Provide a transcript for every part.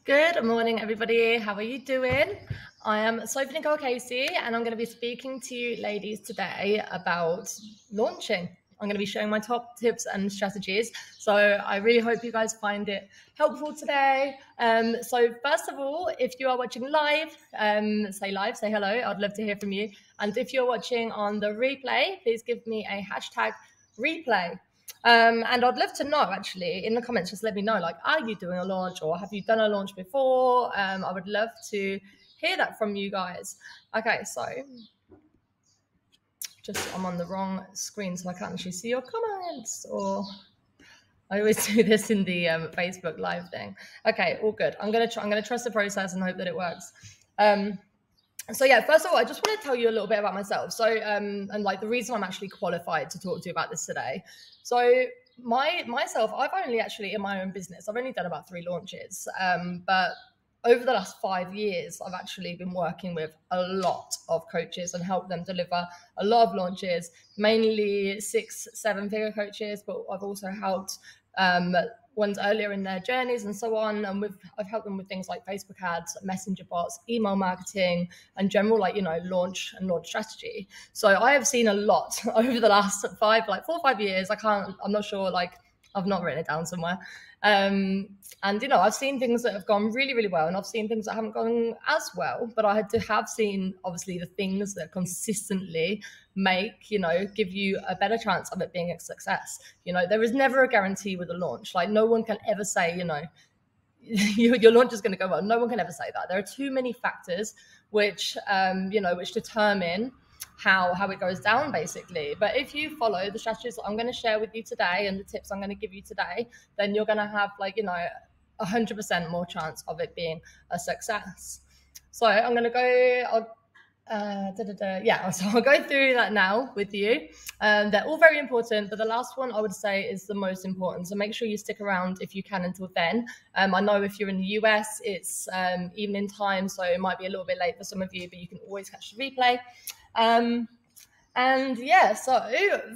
Good morning, everybody. How are you doing? I am Sophie Nicole Casey, and I'm going to be speaking to you ladies today about launching. I'm going to be sharing my top tips and strategies. So I really hope you guys find it helpful today. So first of all, if you are watching live, say hello. I'd love to hear from you. And if you're watching on the replay, please give me a hashtag replay. And I'd love to know, actually, in the comments, just let me know, like, are you doing a launch or have you done a launch before? I would love to hear that from you guys. Okay, so I'm on the wrong screen, so I can't actually see your comments, or I always do this in the Facebook live thing. Okay, all good. I'm gonna trust the process and hope that it works. So yeah, first of all, I just want to tell you a little bit about myself. So, and like the reason I'm actually qualified to talk to you about this today. So myself, I've only actually in my own business, I've only done about 3 launches. But over the last 5 years, I've actually been working with a lot of coaches and helped them deliver a lot of launches, mainly 6-7 figure coaches, but I've also helped ones earlier in their journeys and so on. And I've helped them with things like Facebook ads, messenger bots, email marketing, and general, launch and launch strategy. So I have seen a lot over the last 4 or 5 years. I'm not sure, I've not written it down somewhere. And, I've seen things that have gone really, really well, and I've seen things that haven't gone as well, but I have seen, obviously, the things that consistently give you a better chance of it being a success. There is never a guarantee with a launch. Like, no one can ever say, your launch is going to go well. No one can ever say that. There are too many factors which determine how it goes down, basically. But if you follow the strategies that I'm going to share with you today and the tips I'm going to give you today, then you're going to have 100% more chance of it being a success. So I'm going to go, so I'll go through that now with you. They're all very important, but the last one I would say is the most important. So make sure you stick around if you can until then. I know if you're in the US, it's evening time, so it might be a little bit late for some of you, but you can always catch the replay. So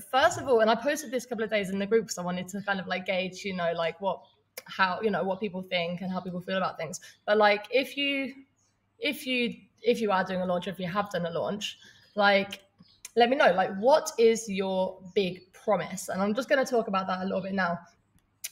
first of all, and I posted this a couple of days in the group, so I wanted to kind of gauge, what people think and how people feel about things. But if you are doing a launch, or if you have done a launch, let me know, what is your big promise? And I'm just going to talk about that a little bit now.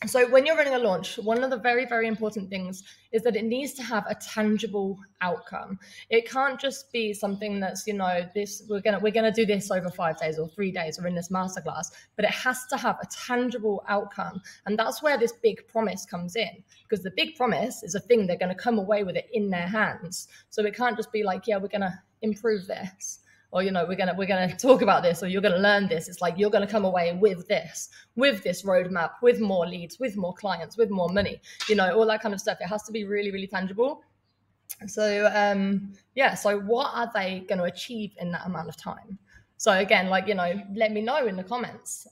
So when you're running a launch, one of the very, very important things is that it needs to have a tangible outcome. It can't just be something that's, we're gonna do this over 5 days or 3 days or in this masterclass, but it has to have a tangible outcome. And that's where this big promise comes in, because the big promise is a thing they're going to come away with it in their hands. So it can't just be we're going to improve this, or we're gonna talk about this, or you're gonna learn this. It's you're gonna come away with this roadmap, with more leads, with more clients, with more money, all that kind of stuff. It has to be really, really tangible. So so what are they going to achieve in that amount of time? So again, let me know in the comments,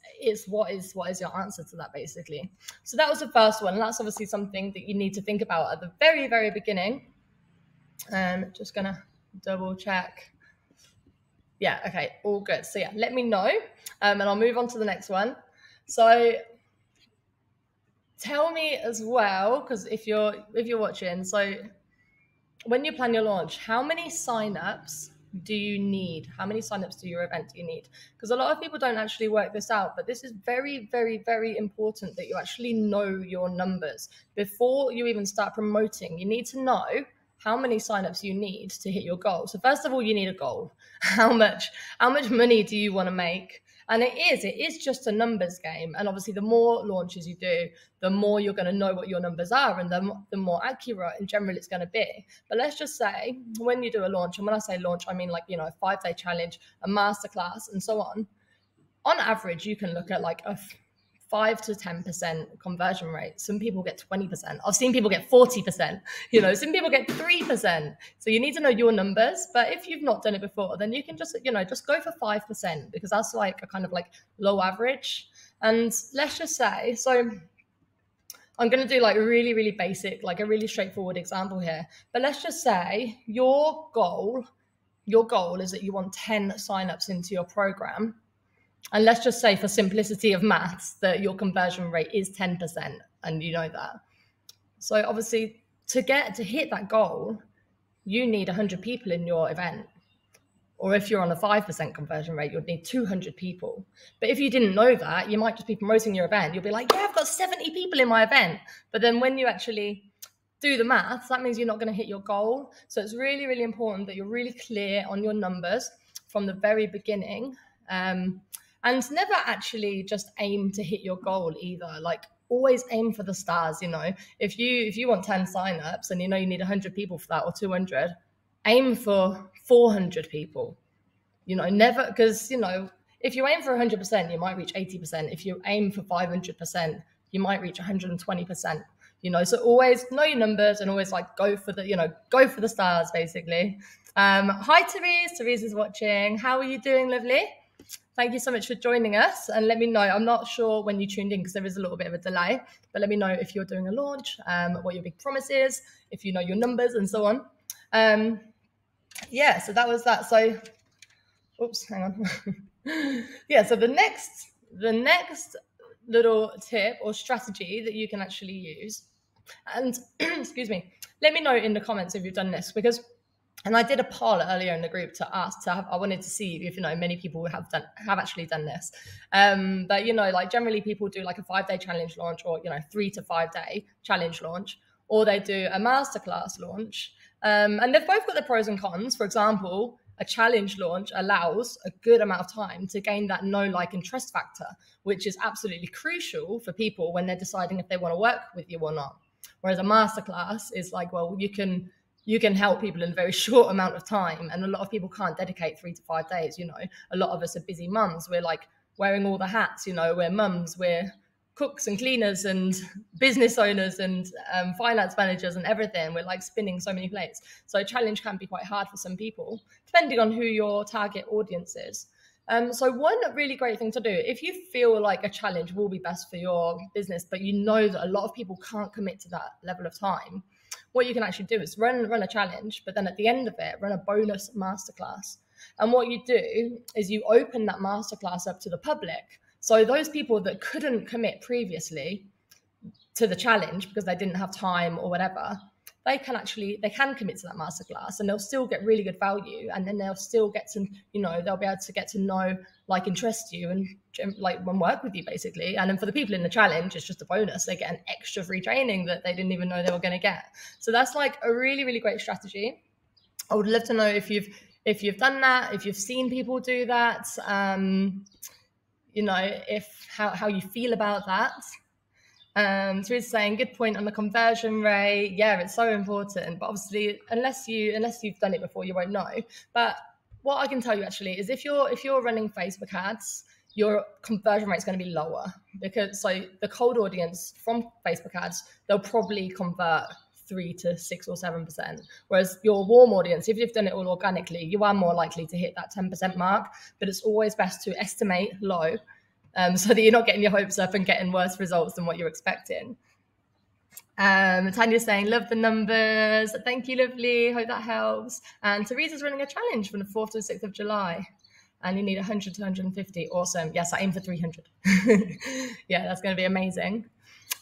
what is your answer to that, basically. So that was the first one, and that's obviously something that you need to think about at the very, very beginning. Just gonna double check. Yeah, okay, all good. So yeah, let me know, and I'll move on to the next one. So tell me as well, because if you're watching, so when you plan your launch, how many signups do you need? How many signups to your event do you need? Because a lot of people don't actually work this out, but this is very, very, very important that you actually know your numbers before you even start promoting. You need to know how many signups you need to hit your goal. So first of all, you need a goal. How much money do you want to make? And it is just a numbers game. And obviously, the more launches you do, the more you're going to know what your numbers are, and the more accurate in general it's going to be. But let's just say when you do a launch, and when I say launch, I mean a 5-day challenge, a masterclass, and so on. On average, you can look at a 5 to 10% conversion rate. Some people get 20%. I've seen people get 40%. Some people get 3%. So you need to know your numbers. But if you've not done it before, then you can just go for 5%, because that's a kind of low average. And let's just say, so I'm going to do really, really basic, a really straightforward example here. But let's just say your goal is that you want 10 signups into your program. And let's just say, for simplicity of maths, that your conversion rate is 10%, and you know that. So obviously, to hit that goal, you need 100 people in your event. Or if you're on a 5% conversion rate, you'd need 200 people. But if you didn't know that, you might just be promoting your event. You'll be like, yeah, I've got 70 people in my event. But then when you actually do the maths, that means you're not going to hit your goal. So it's really, really important that you're really clear on your numbers from the very beginning. And never actually just aim to hit your goal either. Like, always aim for the stars. You know, if you want 10 signups and you know you need 100 people for that, or 200, aim for 400 people. You know, never, because, you know, if you aim for 100%, you might reach 80%. If you aim for 500%, you might reach 120%. You know, so always know your numbers and always like go for the stars, basically. Hi, Therese. Therese is watching. How are you doing, lovely? Thank you so much for joining us. And let me know, I'm not sure when you tuned in because there is a little bit of a delay, but let me know if you're doing a launch, what your big promise is, if you know your numbers and so on. Yeah, so that was that. So, oops, hang on. Yeah, so the next little tip or strategy that you can actually use, and excuse me, let me know in the comments if you've done this, because, and I did a poll earlier in the group to ask I wanted to see if, you know, many people have actually done this. But, you know, like generally people do like a 5-day challenge launch, or, you know, 3 to 5 day challenge launch, or they do a masterclass launch. And they've both got their pros and cons. For example, a challenge launch allows a good amount of time to gain that know, like, and trust factor, which is absolutely crucial for people when they're deciding if they want to work with you or not. Whereas a masterclass is like, well, you can help people in a very short amount of time. And a lot of people can't dedicate 3 to 5 days. You know, a lot of us are busy mums. We're like wearing all the hats, you know, we're mums, we're cooks and cleaners and business owners and finance managers and everything. We're like spinning so many plates. So a challenge can be quite hard for some people, depending on who your target audience is. So one really great thing to do, if you feel like a challenge will be best for your business, but you know that a lot of people can't commit to that level of time, what you can actually do is run a challenge, but then at the end of it, run a bonus masterclass. And what you do is you open that masterclass up to the public. So those people that couldn't commit previously to the challenge because they didn't have time or whatever, they can commit to that masterclass, and they'll still get really good value. And then they'll still get to, you know, they'll be able to get to know, like, and trust you and like work with you, basically. And then for the people in the challenge, it's just a bonus. They get an extra free training that they didn't even know they were going to get. So that's like a really, really great strategy. I would love to know if you've done that, if you've seen people do that, you know, how you feel about that. Teresa's saying, good point on the conversion rate. Yeah, it's so important. But obviously, unless you've done it before, you won't know. But what I can tell you actually is if you're running Facebook ads, your conversion rate is going to be lower, because so the cold audience from Facebook ads, they'll probably convert 3 to 6 or 7%. Whereas your warm audience, if you've done it all organically, you are more likely to hit that 10% mark. But it's always best to estimate low, so that you're not getting your hopes up and getting worse results than what you're expecting. Tanya's saying, love the numbers. Thank you, lovely. Hope that helps. And Teresa's running a challenge from the 4th to the 6th of July. And you need 100 to 150. Awesome. Yes, I aim for 300. Yeah, that's going to be amazing.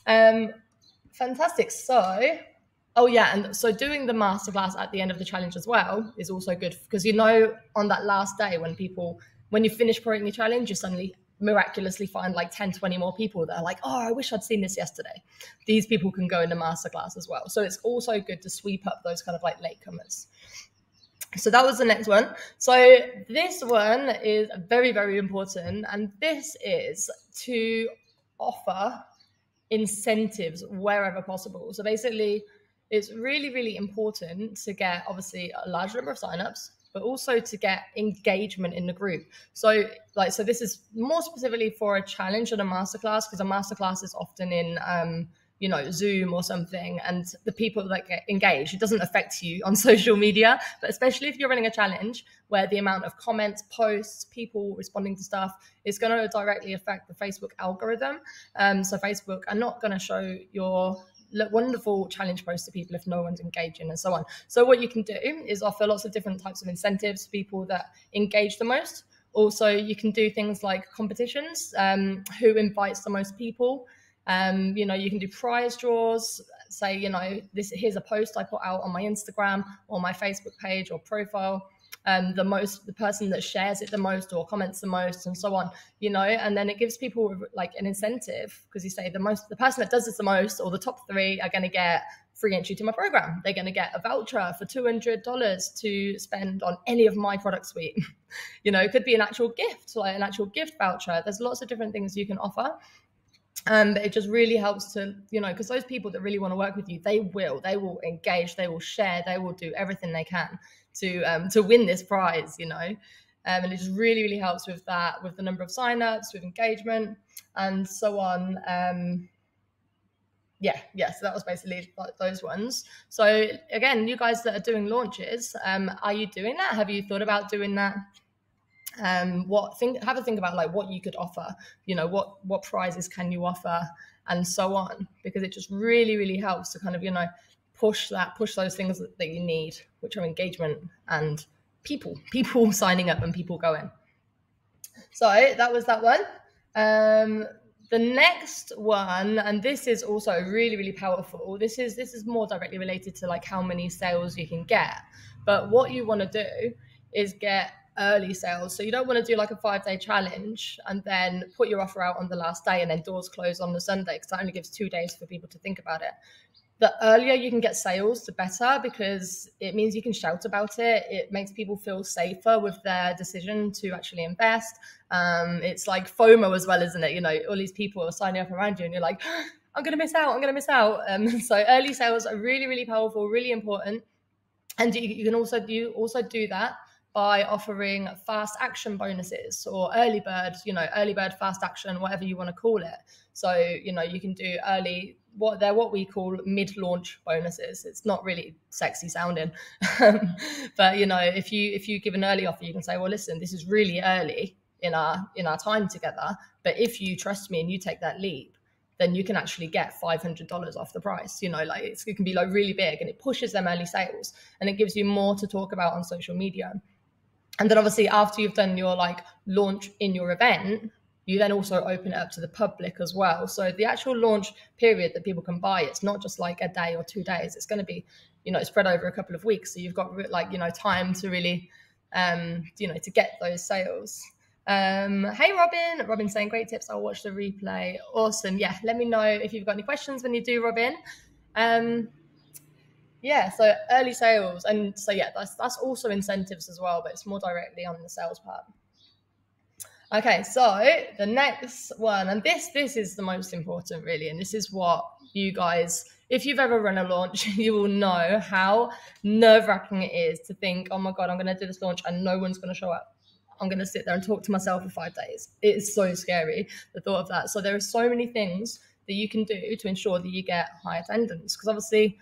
Fantastic. So, oh yeah, and so doing the masterclass at the end of the challenge as well is also good, because you know on that last day when you finish promoting your challenge, you suddenly miraculously find like 10, 20 more people that are like, oh, I wish I'd seen this yesterday. These people can go in the masterclass as well. So it's also good to sweep up those kind of like latecomers. So that was the next one. So this one is very, very important. And this is to offer incentives wherever possible. So basically, it's really, really important to get obviously a large number of signups, but also to get engagement in the group. So this is more specifically for a challenge than a masterclass, because a masterclass is often in, you know, Zoom or something, and the people that get engaged, it doesn't affect you on social media, but especially if you're running a challenge where the amount of comments, posts, people responding to stuff is going to directly affect the Facebook algorithm. So Facebook are not going to show your wonderful challenge posts to people if no one's engaging and so on. So what you can do is offer lots of different types of incentives to people that engage the most. Also, you can do things like competitions, who invites the most people You know, you can do prize draws. Say, you know, here's a post I put out on my Instagram or my Facebook page or profile. The person that shares it the most or comments the most and so on, you know, and then it gives people like an incentive, because you say the person that does this the most, or the top 3, are going to get free entry to my program. They're going to get a voucher for $200 to spend on any of my product suite. You know, it could be an actual gift, like an actual gift voucher. There's lots of different things you can offer. But it just really helps to, you know, because those people that really want to work with you, they will engage, they will share, they will do everything they can to win this prize, you know. And it just really helps with that, with the number of signups, with engagement, and so on. So that was basically those ones. So again, you guys that are doing launches, are you doing that? Have you thought about doing that? Have a think about like what you could offer, you know, what prizes can you offer, and so on, because it just really helps to kind of, you know, push those things that you need, which are engagement and people signing up and people going. So that was that one. The next one, and this is also really powerful. This is more directly related to like how many sales you can get. But what you want to do is get early sales. So you don't want to do like a 5-day challenge and then put your offer out on the last day and then doors close on the Sunday, because that only gives 2 days for people to think about it. The earlier you can get sales, the better, because it means you can shout about it. It makes people feel safer with their decision to actually invest. It's like FOMO as well, isn't it? You know, all these people are signing up around you and you're like, I'm going to miss out. So early sales are really powerful, really important. And you can also do that by offering fast action bonuses or early bird fast action, whatever you want to call it. So, you know, you can do early, what we call mid-launch bonuses. It's not really sexy sounding, but you know, if you give an early offer, you can say, well, listen, this is really early in our time together, but if you trust me and you take that leap, then you can actually get $500 off the price. You know, like it can be like really big, and it pushes them early sales, and it gives you more to talk about on social media. And then obviously after you've done your like launch in your event, you then also open it up to the public as well. So the actual launch period that people can buy, it's not just like a day or 2 days. It's going to be, you know, spread over a couple of weeks. So you've got like, you know, time to really, you know, to get those sales. Hey, Robin saying great tips. I'll watch the replay. Awesome. Yeah. Let me know if you've got any questions when you do, Robin. Yeah, so early sales, and so yeah, that's also incentives as well, but it's more directly on the sales part. Okay, so the next one, and this is the most important really, and this is what you guys, if you've ever run a launch, you will know how nerve-wracking it is to think, oh my God, I'm going to do this launch and no one's going to show up. I'm going to sit there and talk to myself for 5 days. It is so scary, the thought of that. So there are so many things that you can do to ensure that you get high attendance, because obviously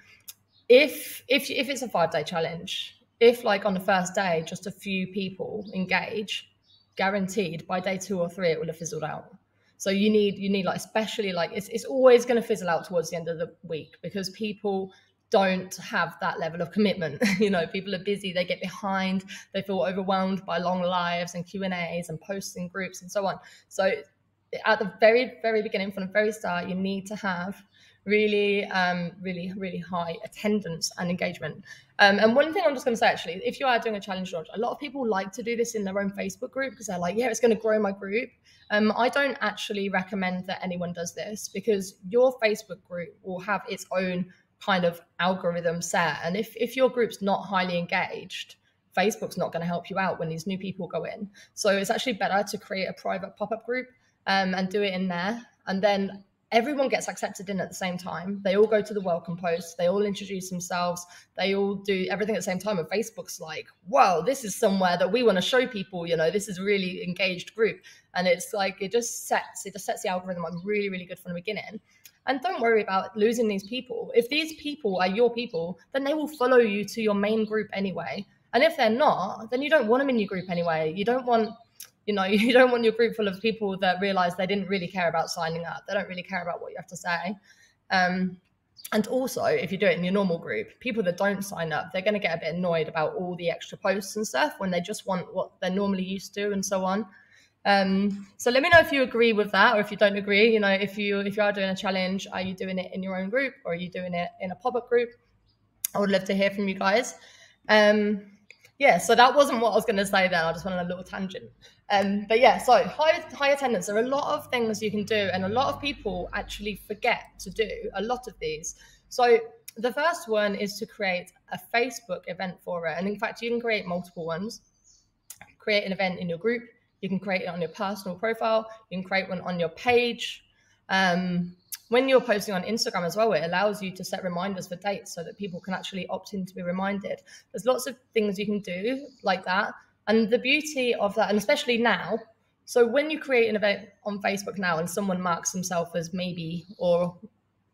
if it's a 5-day challenge, if like on the first day just a few people engage, guaranteed by day 2 or 3 it will have fizzled out. So you need like, especially like it's always going to fizzle out towards the end of the week, because people don't have that level of commitment. You know, people are busy, they get behind, they feel overwhelmed by long lives and Q&As and posts in groups and so on. So at the very beginning, from the very start, you need to have really high attendance and engagement. And one thing I'm just going to say, actually, if you are doing a challenge launch, a lot of people like to do this in their own Facebook group, because they're like, yeah, it's going to grow my group. I don't actually recommend that anyone does this, because your Facebook group will have its own kind of algorithm set. And if your group's not highly engaged, Facebook's not going to help you out when these new people go in. So it's actually better to create a private pop-up group and do it in there. And then everyone gets accepted in at the same time. They all go to the welcome post. They all introduce themselves. They all do everything at the same time. And Facebook's like, wow, this is somewhere that we want to show people, you know, this is a really engaged group. And it's like, it just sets the algorithm up really good from the beginning. And don't worry about losing these people. If these people are your people, then they will follow you to your main group anyway. And if they're not, then you don't want them in your group anyway. You don't want your group full of people that realize they didn't really care about signing up. They don't really care about what you have to say. And also, if you do it in your normal group, people that don't sign up, they're going to get a bit annoyed about all the extra posts and stuff when they just want what they're normally used to and so on. So let me know if you agree with that, or if you don't agree. If you are doing a challenge, are you doing it in your own group, or are you doing it in a pop-up group? I would love to hear from you guys. Yeah, so that wasn't what I was going to say then. I just went on a little tangent. But yeah, so high attendance. There are a lot of things you can do, and a lot of people actually forget to do a lot of these. So the first one is to create a Facebook event for it. And in fact, you can create multiple ones. Create an event in your group. You can create it on your personal profile. You can create one on your page. When you're posting on Instagram as well, it allows you to set reminders for dates so that people can actually opt in to be reminded. There's lots of things you can do like that. And the beauty of that, and especially now, so when you create an event on Facebook now and someone marks themselves as maybe or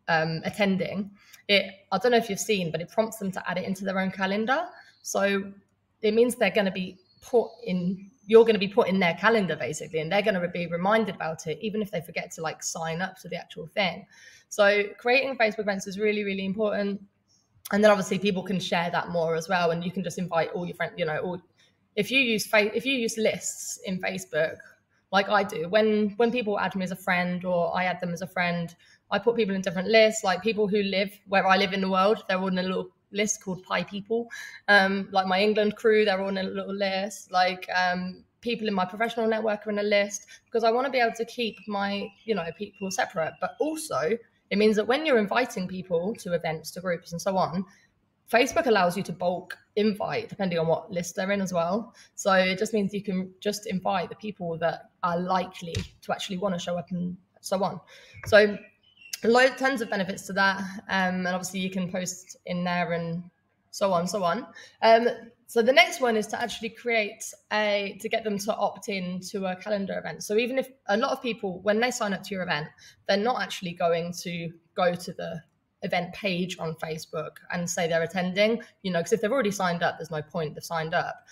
attending, I don't know if you've seen, but it prompts them to add it into their own calendar. So it means they're going to be you're going to be put in their calendar basically, and they're going to be reminded about it even if they forget to sign up to the actual thing. So creating Facebook events is really, really important. And then obviously people can share that more as well, and you can just invite all your friends, or if you use lists in Facebook like I do, when people add me as a friend or I add them as a friend, I put people in different lists. Like people who live where I live in the world, they're all in a little list called Pie People. Like my England crew, they're all in a little list. People in my professional network are in a list, because I want to be able to keep my people separate. But also it means that when you're inviting people to events, to groups and so on, Facebook allows you to bulk invite depending on what list they're in as well. So it just means you can just invite the people that are likely to actually want to show up and so on. So tons of benefits to that. And obviously you can post in there and so on. So the next one is to actually to get them to opt in to a calendar event. So even if a lot of people, when they sign up to your event, they're not actually going to go to the event page on Facebook and say they're attending, because if they've already signed up, there's no point they've signed up.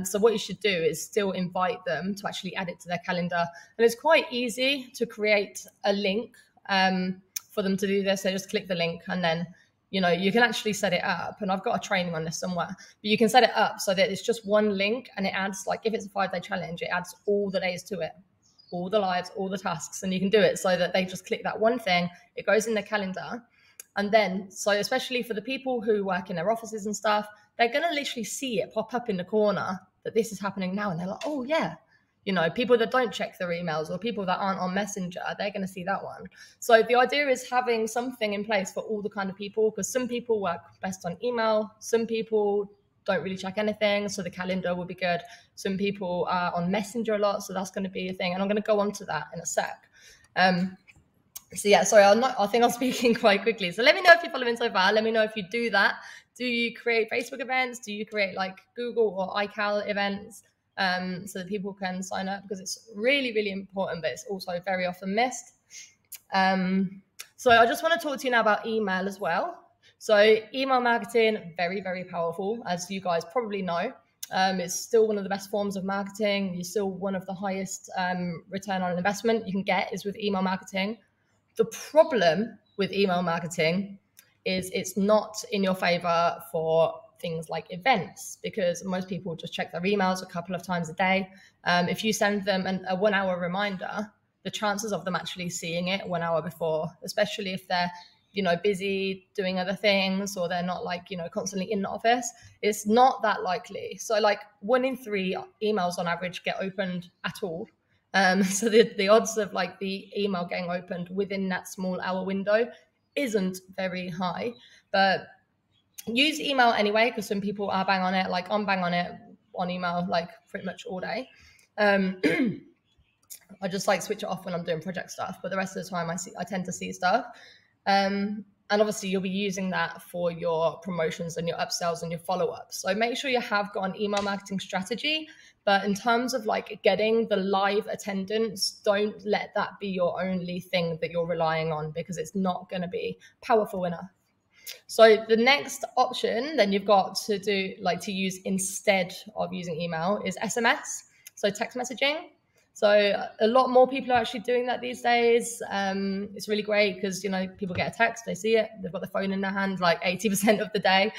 So what you should do is still invite them to actually add it to their calendar. And it's quite easy to create a link for them to do this. So just click the link, and then you can actually set it up, and I've got a training on this somewhere, but you can set it up so that it's just one link, and it adds, if it's a 5-day challenge, it adds all the days to it, all the lives, all the tasks, and you can do it so that they just click that one thing, it goes in their calendar. And then, so especially for the people who work in their offices and stuff, they're going to literally see it pop up in the corner that this is happening now, and they're like, oh yeah. People that don't check their emails or people that aren't on Messenger, they're going to see that one. So the idea is having something in place for all the kind of people, because some people work best on email, some people don't really check anything, so the calendar will be good. Some people are on Messenger a lot, so that's going to be a thing, and I'm going to go on to that in a sec. So yeah, sorry, I think I'm speaking quite quickly. So let me know if you're following so far. Let me know if you do that. Do you create Facebook events? Do you create Google or iCal events? So that people can sign up, because it's really, really important, but it's also very often missed. So I just want to talk to you now about email as well. So email marketing, very, very powerful, as you guys probably know. It's still one of the best forms of marketing. You're still one of the highest return on investment you can get is with email marketing. The problem with email marketing is it's not in your favor for things like events, because most people just check their emails a couple of times a day. If you send them a 1 hour reminder, the chances of them actually seeing it 1 hour before, especially if they're busy doing other things, or they're not constantly in the office, it's not that likely. So 1 in 3 emails on average get opened at all. So the odds of the email getting opened within that small hour window isn't very high. But use email anyway, because some people are bang on it. I'm bang on it on email pretty much all day. I just switch it off when I'm doing project stuff, but the rest of the time I tend to see stuff. And obviously you'll be using that for your promotions and your upsells and your follow-ups. So make sure you have got an email marketing strategy. But in terms of getting the live attendance, don't let that be your only thing that you're relying on, because it's not going to be powerful enough. So the next option then you've got to do to use instead of using email is SMS, so text messaging. So a lot more people are actually doing that these days. It's really great because, people get a text, they see it, they've got the phone in their hand 80% of the day.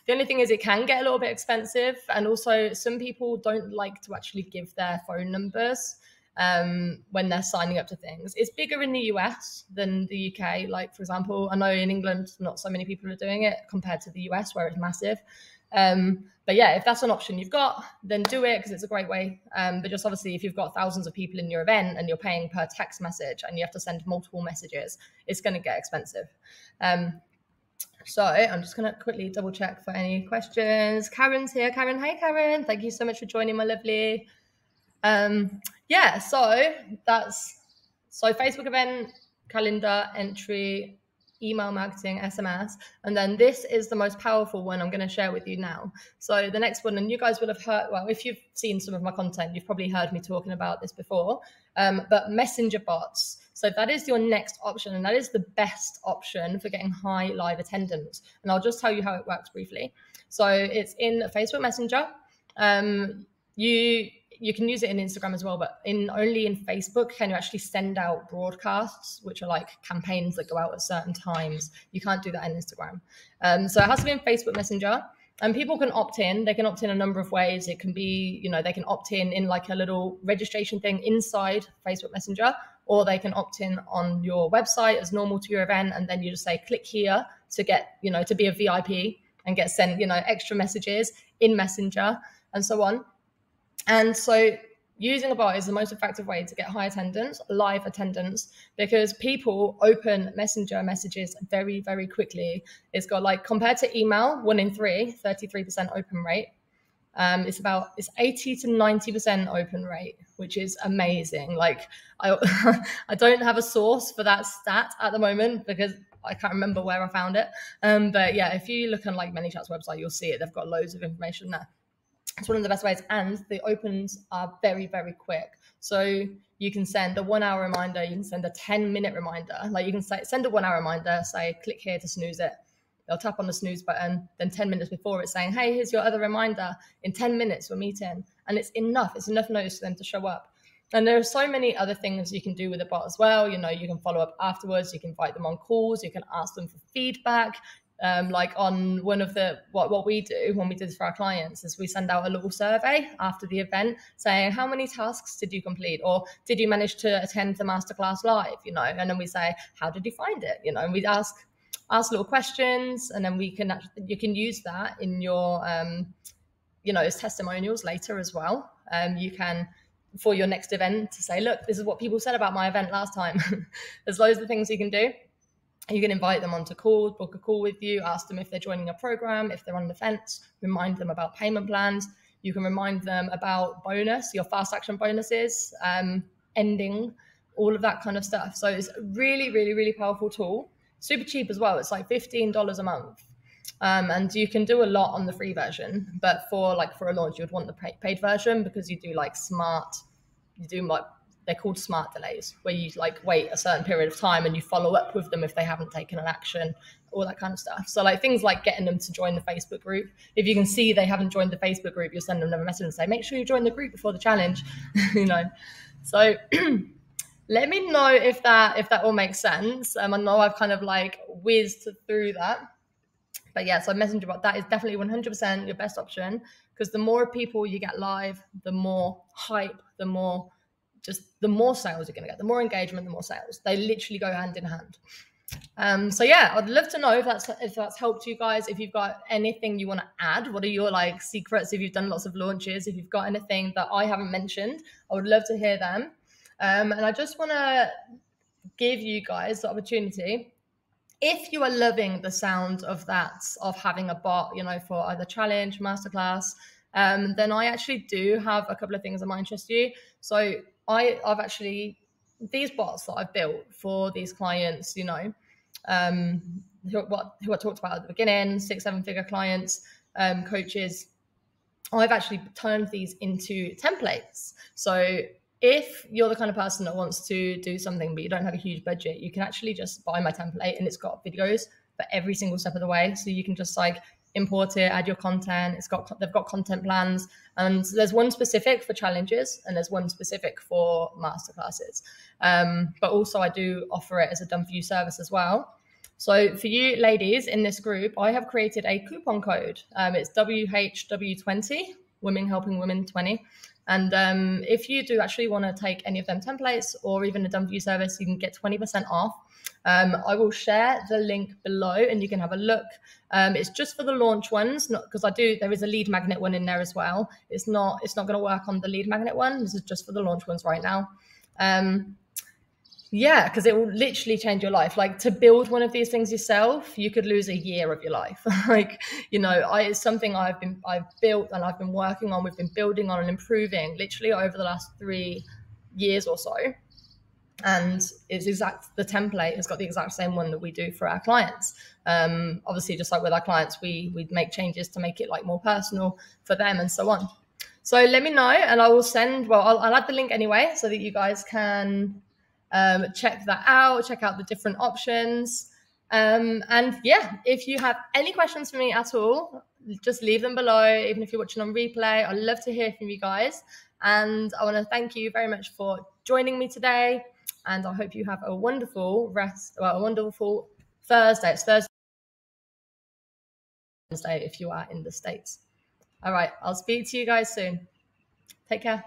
The only thing is it can get a little bit expensive, and also some people don't like to actually give their phone numbers when they're signing up to things. It's bigger in the US than the UK. Like, for example, I know in England, not so many people are doing it compared to the US where it's massive. But yeah, if that's an option you've got, then do it because it's a great way. But just obviously, if you've got thousands of people in your event and you're paying per text message and you have to send multiple messages, it's going to get expensive. So I'm just going to quickly double check for any questions. Karen's here. Karen, hey Karen, thank you so much for joining, my lovely. Yeah, so Facebook event, calendar, entry, email marketing, SMS, and then this is the most powerful one I'm going to share with you now. So the next one, and you guys will have heard, well, if you've seen some of my content, you've probably heard me talking about this before, but messenger bots. So that is your next option, and that is the best option for getting high live attendance. And I'll just tell you how it works briefly. So it's in Facebook Messenger. You can use it in Instagram as well, but only in Facebook can you actually send out broadcasts, which are like campaigns that go out at certain times. You can't do that in Instagram. So it has to be in Facebook Messenger, and people can opt in. They can opt in a number of ways. It can be, they can opt in like a little registration thing inside Facebook Messenger, or they can opt in on your website as normal to your event. And then you just say, click here to get, to be a VIP and get sent, extra messages in Messenger and so on. And so using a bot is the most effective way to get high attendance, live attendance, because people open Messenger messages very, very quickly. It's got like, compared to email, 1 in 3, 33% open rate. It's 80 to 90% open rate, which is amazing. Like I don't have a source for that stat at the moment because I can't remember where I found it. But yeah, if you look on like ManyChat's website, you'll see it. They've got loads of information there. It's one of the best ways, and the opens are very, very quick. So you can send a 1 hour reminder, you can send a 10-minute reminder. Like you can send a 1 hour reminder, say, click here to snooze it. They'll tap on the snooze button, then 10 minutes before it's saying, hey, here's your other reminder. In 10 minutes, we're meeting. And it's enough notice for them to show up. And there are so many other things you can do with a bot as well. You can follow up afterwards. You can invite them on calls. You can ask them for feedback. Like on one of the, what we do when we do this for our clients is we send out a little survey after the event saying, how many tasks did you complete? Or did you manage to attend the masterclass live? And then we say, how did you find it? And we ask little questions, and then you can use that in your, as testimonials later as well. You can, for your next event, to say, look, this is what people said about my event last time. There's loads of things you can do. You can invite them onto calls, book a call with you, ask them if they're joining a program, if they're on the fence, remind them about payment plans. You can remind them about your fast action bonuses, ending, all of that kind of stuff. So it's a really, really, really powerful tool. Super cheap as well. It's like $15 a month. And you can do a lot on the free version, but for a launch, you would want the paid version because you do they're called smart delays, where you wait a certain period of time and you follow up with them if they haven't taken an action, all that kind of stuff. So things like getting them to join the Facebook group. If you can see they haven't joined the Facebook group, you'll send them a message and say, make sure you join the group before the challenge. So let me know if that all makes sense. I know I've kind of whizzed through that. But yeah, so Messenger bot, that is definitely 100% your best option, because the more people you get live, the more hype, the more sales you're going to get, the more engagement, the more sales. They literally go hand in hand. So yeah, I'd love to know if that's helped you guys. If you've got anything you want to add, what are your secrets? If you've done lots of launches, if you've got anything that I haven't mentioned, I would love to hear them. And I just want to give you guys the opportunity, if you are loving the sound of having a bot, for either challenge, masterclass, then I actually do have a couple of things that might interest you. So I've actually, these bots that I've built for these clients, who I talked about at the beginning, 6-7 figure clients, coaches, I've actually turned these into templates. So if you're the kind of person that wants to do something but you don't have a huge budget, you can actually just buy my template, and it's got videos for every single step of the way. So you can just import it, add your content. They've got content plans, and there's one specific for challenges and there's one specific for masterclasses. But also I do offer it as a done for you service as well. So for you ladies in this group, I have created a coupon code. It's WHW20, Women Helping Women 20. And if you do actually want to take any of them templates or even a done for you service, you can get 20% off. I will share the link below and you can have a look. It's just for the launch ones, not because there is a lead magnet one in there as well. It's not going to work on the lead magnet one. This is just for the launch ones right now. Yeah, because it will literally change your life. Like, to build one of these things yourself, you could lose a year of your life. Like, it's something I've built and I've been working on. We've been building on and improving literally over the last 3 years or so. And the template has got the exact same one that we do for our clients. Obviously, just like with our clients, we make changes to make it like more personal for them and so on. So let me know and I will I'll add the link anyway so that you guys can check that out, check out the different options. And yeah, if you have any questions for me at all, just leave them below. Even if you're watching on replay, I'd love to hear from you guys. And I want to thank you very much for joining me today. And I hope you have a wonderful Thursday. It's Thursday if you are in the States. All right, I'll speak to you guys soon. Take care.